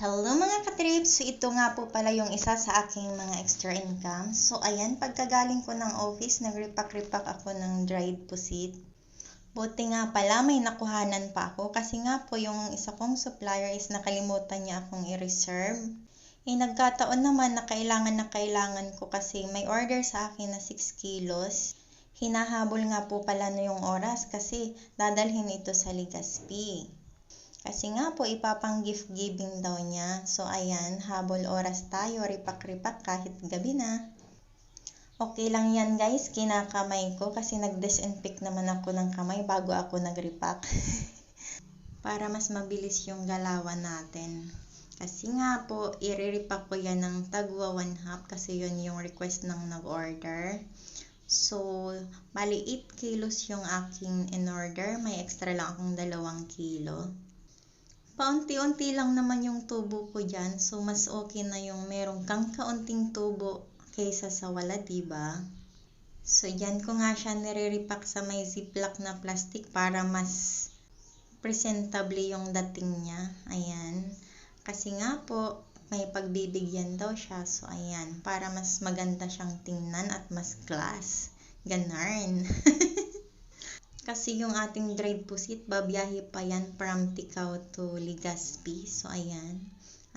Hello mga katrips! So ito nga po pala yung isa sa aking mga extra income. So ayan, pagkagaling ko ng office, nagripak-ripak ako ng dried pusit. Buti nga pala may nakuhanan pa ako kasi nga po yung isa kong supplier is nakalimutan niya akong i-reserve. Nagkataon naman na kailangan ko kasi may order sa akin na 6 kilos. Hinahabol nga po pala na yung oras kasi dadalhin ito sa Legazpi. Kasi nga po, ipapang gift giving daw niya. So, ayan, habol oras tayo, ripak-ripak kahit gabi na. Okay lang yan guys, kinakamay ko kasi nag-disinfect naman ako ng kamay bago ako nag-repack. Para mas mabilis yung galawan natin. Kasi nga po, i-repack ko yan ng tagwa 1/2 kasi yun yung request ng nag-order. So, bali 8 kilos yung aking in-order. May extra lang akong 2 kilo. Paunti-unti lang naman yung tubo ko dyan. So, mas okay na yung merong kang kaunting tubo kaysa sa wala, diba? So, dyan ko nga siya nire-repack sa may ziplock na plastic para mas presentable yung dating niya. Ayan. Kasi nga po, may pagbibigyan daw siya. So, ayan. Para mas maganda siyang tingnan at mas class. Ganarn. Kasi yung ating dried pusit, babiyahe pa yan from Ticao to Legazpi. So, ayan.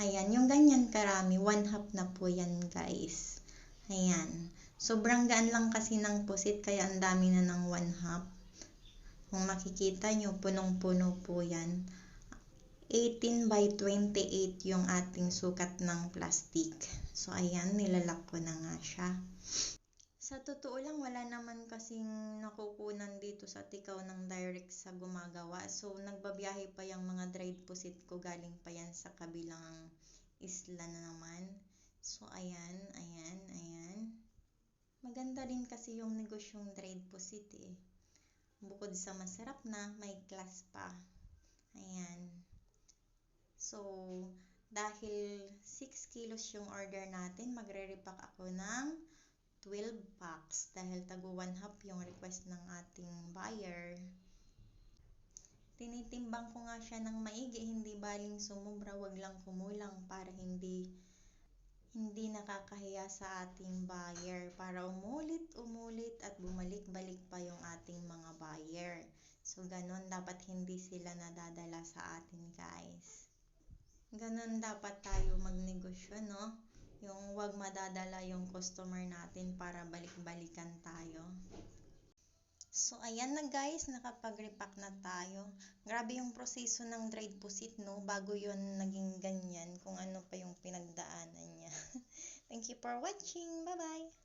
Ayan, yung ganyan karami. 1/2 na po yan, guys. Ayan. Sobrang gaan lang kasi ng pusit, kaya ang dami na ng 1/2. Kung makikita nyo, punong-puno po yan. 18 by 28 yung ating sukat ng plastic. So, ayan, nilalak ko na nga siya. Sa totoo lang, wala naman kasing nakukunan dito sa Ticao ng direct sa gumagawa. So, nagbabiyahe pa yung mga dried pusit ko. Galing pa yan sa kabilang isla na naman. So, ayan, ayan, ayan. Maganda rin kasi yung negosyong dried pusit eh. Bukod sa masarap na, may class pa. Ayan. So, dahil 6 kilos yung order natin, magre-repack ako ng 12 packs dahil tago 1/2 yung request ng ating buyer. Tinitimbang ko nga siya ng maigi, hindi baling sumubra, wag lang kumulang para hindi nakakahiya sa ating buyer, para umulit at bumalik-balik pa yung ating mga buyer. So, ganun, dapat hindi sila nadadala sa atin, guys. Ganun dapat tayo magnegosyo, no? Yung wag madadala yung customer natin para balik-balikan tayo. So, ayan na guys, nakapag-repack na tayo. Grabe yung proseso ng dried pusit, no? Bago yun naging ganyan, kung ano pa yung pinagdaanan niya. Thank you for watching. Bye-bye!